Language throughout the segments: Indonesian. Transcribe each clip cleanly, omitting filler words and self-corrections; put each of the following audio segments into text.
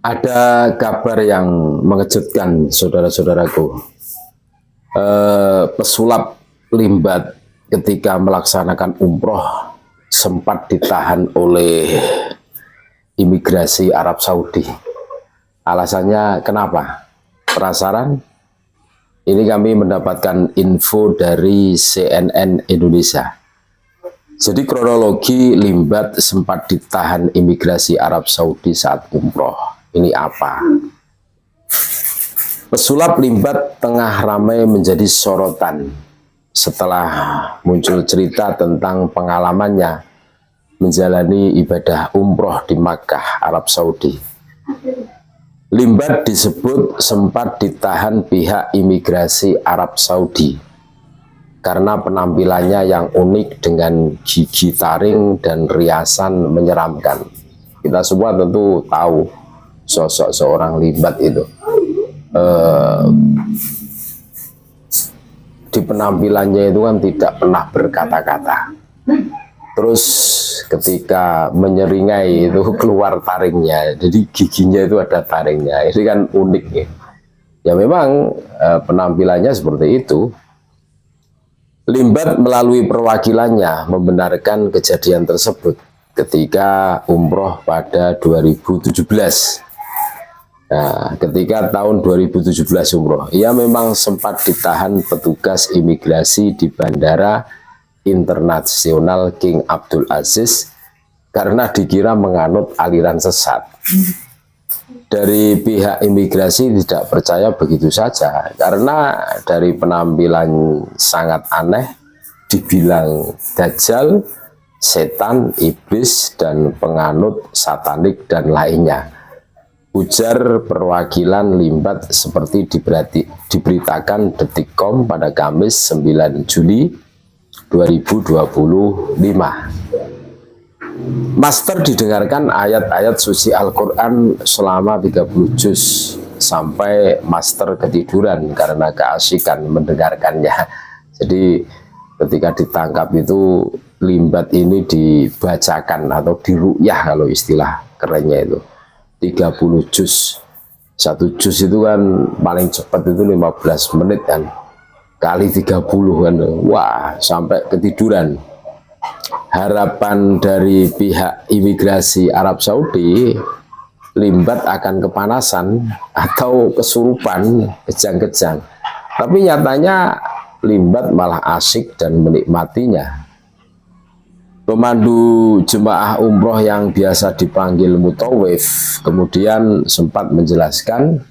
Ada kabar yang mengejutkan saudara-saudaraku. Pesulap Limbat ketika melaksanakan umroh sempat ditahan oleh imigrasi Arab Saudi. Alasannya kenapa? Penasaran? Ini kami mendapatkan info dari CNN Indonesia. Jadi kronologi Limbat sempat ditahan imigrasi Arab Saudi saat umroh. Ini apa? Pesulap Limbat tengah ramai menjadi sorotan setelah muncul cerita tentang pengalamannya menjalani ibadah umroh di Makkah, Arab Saudi. Limbat disebut sempat ditahan pihak imigrasi Arab Saudi karena penampilannya yang unik dengan gigi taring dan riasan menyeramkan. Kita semua tentu tahu sosok seorang Limbat itu. Di penampilannya itu kan tidak pernah berkata-kata. Terus ketika menyeringai itu keluar taringnya, jadi giginya itu ada taringnya. Ini kan unik ya. Ya memang penampilannya seperti itu. Limbat melalui perwakilannya membenarkan kejadian tersebut ketika umroh pada 2017. Nah, ketika tahun 2017 umroh, ia memang sempat ditahan petugas imigrasi di Bandara Internasional King Abdul Aziz karena dikira menganut aliran sesat. Dari pihak imigrasi tidak percaya begitu saja, karena dari penampilan sangat aneh, dibilang dajjal, setan, iblis, dan penganut satanik dan lainnya. Ujar perwakilan Limbat seperti diberitakan Detikcom pada Kamis 9 Juli 2025. Master didengarkan ayat-ayat suci Al-Quran selama 30 juz sampai master ketiduran karena keasikan mendengarkannya. Jadi ketika ditangkap itu Limbat ini dibacakan atau diru'yah kalau istilah kerennya itu. 30 juz. Satu juz itu kan paling cepat itu 15 menit kan. Kali 30 kan. Wah, sampai ketiduran. Harapan dari pihak imigrasi Arab Saudi, Limbat akan kepanasan atau kesurupan kejang-kejang. Tapi nyatanya Limbat malah asik dan menikmatinya. Pemandu jemaah umroh yang biasa dipanggil mutawif kemudian sempat menjelaskan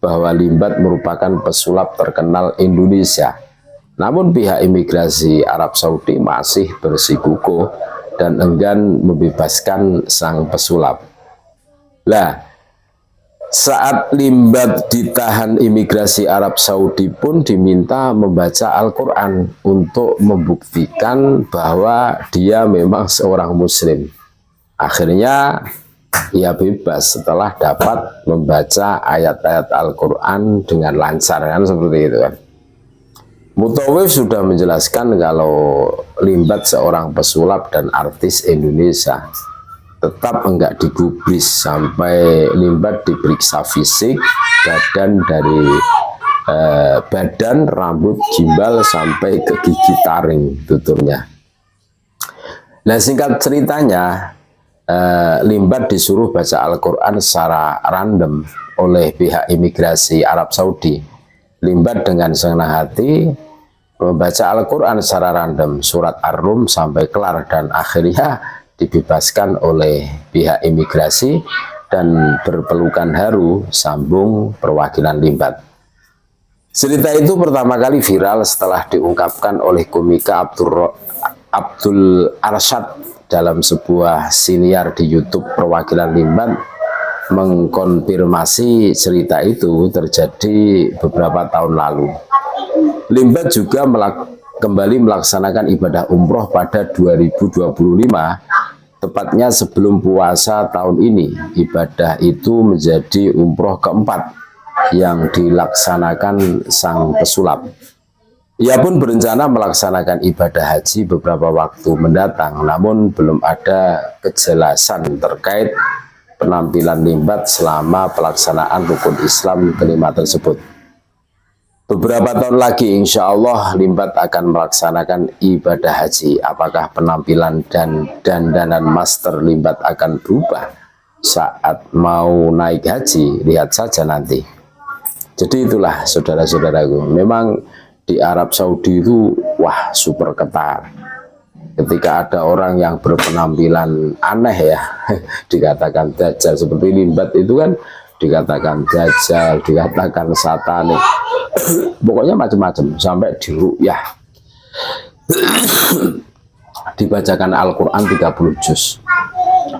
bahwa Limbat merupakan pesulap terkenal Indonesia. Namun pihak imigrasi Arab Saudi masih bersikukuh dan enggan membebaskan sang pesulap. Lah, saat Limbat ditahan imigrasi Arab Saudi pun diminta membaca Al-Quran untuk membuktikan bahwa dia memang seorang muslim. Akhirnya ia bebas setelah dapat membaca ayat-ayat Al-Quran dengan lancar, kan seperti itu kan. Mutawif sudah menjelaskan kalau Limbat seorang pesulap dan artis Indonesia. Tetap enggak digubris sampai Limbat diperiksa fisik, badan, rambut, gimbal sampai ke gigi taring tuturnya. Nah, singkat ceritanya, Limbat disuruh baca Al-Quran secara random oleh pihak imigrasi Arab Saudi. Limbat dengan senang hati membaca Al-Quran secara random, surat Ar-Rum sampai kelar, dan akhirnya dibebaskan oleh pihak imigrasi dan berpelukan haru, sambung perwakilan Limbat. Cerita itu pertama kali viral setelah diungkapkan oleh komika Abdul Arsyad dalam sebuah siniar di YouTube. Perwakilan Limbat mengkonfirmasi cerita itu terjadi beberapa tahun lalu. Limbat juga kembali melaksanakan ibadah umroh pada 2025, tepatnya sebelum puasa tahun ini. Ibadah itu menjadi umroh keempat yang dilaksanakan sang pesulap. Ia pun berencana melaksanakan ibadah haji beberapa waktu mendatang, namun belum ada kejelasan terkait penampilan Limbat selama pelaksanaan rukun Islam kelima tersebut. Beberapa tahun lagi insya Allah Limbat akan melaksanakan ibadah haji. Apakah penampilan dan dandanan master Limbat akan berubah saat mau naik haji? Lihat saja nanti. Jadi itulah saudara-saudaraku, memang di Arab Saudi itu wah super ketat. Ketika ada orang yang berpenampilan aneh ya, dikatakan dajjal, seperti Limbat itu kan dikatakan dajjal, dikatakan satanik, pokoknya macam-macam, sampai diru'yah dibacakan Al-Quran 30 juz.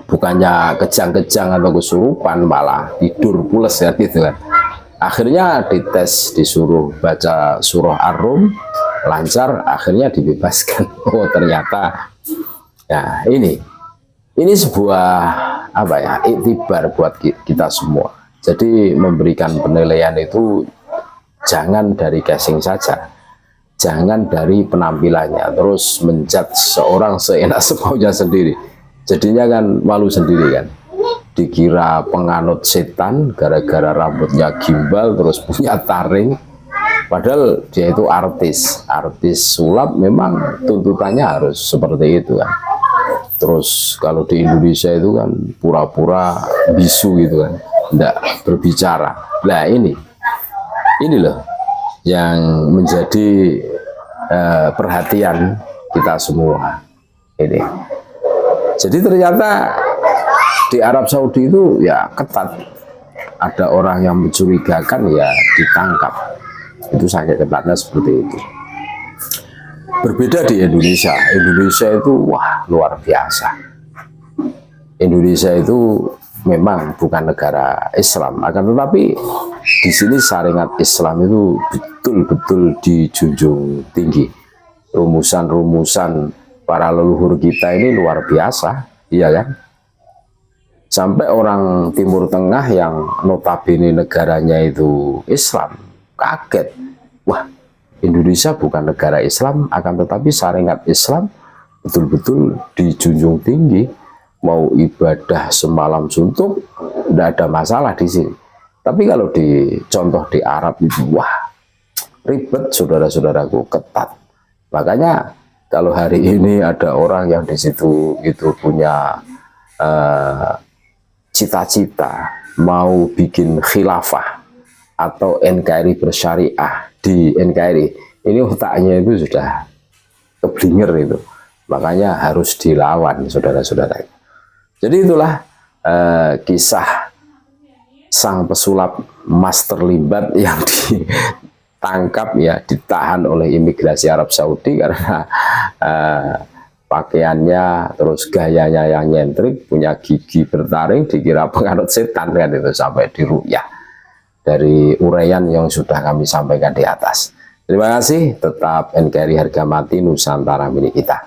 Bukannya kejang-kejang atau kesurupan, malah tidur pules ya gitu kan. Akhirnya dites, disuruh baca surah Ar-Rum, lancar, akhirnya dibebaskan. Oh ternyata ya ini sebuah apa ya, iktibar buat kita semua. Jadi memberikan penilaian itu jangan dari casing saja, jangan dari penampilannya, terus menjat seorang seenak semaunya sendiri. Jadinya kan malu sendiri kan, dikira penganut setan gara-gara rambutnya gimbal terus punya taring, padahal dia itu artis sulap. Memang tuntutannya harus seperti itu kan. Terus kalau di Indonesia itu kan pura-pura bisu gitu kan, tidak berbicara. Nah ini loh yang menjadi perhatian kita semua ini. Jadi ternyata di Arab Saudi itu ya ketat, ada orang yang mencurigakan ya ditangkap, itu sangat ketatnya seperti itu. Berbeda di Indonesia. Indonesia itu wah luar biasa. Indonesia itu memang bukan negara Islam, akan tetapi di sini syariat Islam itu betul-betul dijunjung tinggi. Rumusan-rumusan para leluhur kita ini luar biasa, iya kan? Sampai orang Timur Tengah yang notabene negaranya itu Islam kaget, wah Indonesia bukan negara Islam, akan tetapi syariat Islam betul-betul dijunjung tinggi. Mau ibadah semalam suntuk tidak ada masalah di sini. Tapi kalau contoh di Arab itu wah ribet saudara-saudaraku, ketat. Makanya kalau hari ini ada orang yang di situ itu punya cita-cita mau bikin khilafah atau NKRI bersyariah, di NKRI ini otaknya itu sudah keblinger itu, makanya harus dilawan saudara-saudara. Jadi itulah kisah sang pesulap Master Limbat yang ditangkap ya, ditahan oleh imigrasi Arab Saudi karena pakaiannya terus gayanya yang nyentrik, punya gigi bertaring, dikira penganut setan kan itu, sampai diru'yah dari uraian yang sudah kami sampaikan di atas. Terima kasih, tetap NKRI harga mati, Nusantara milik kita.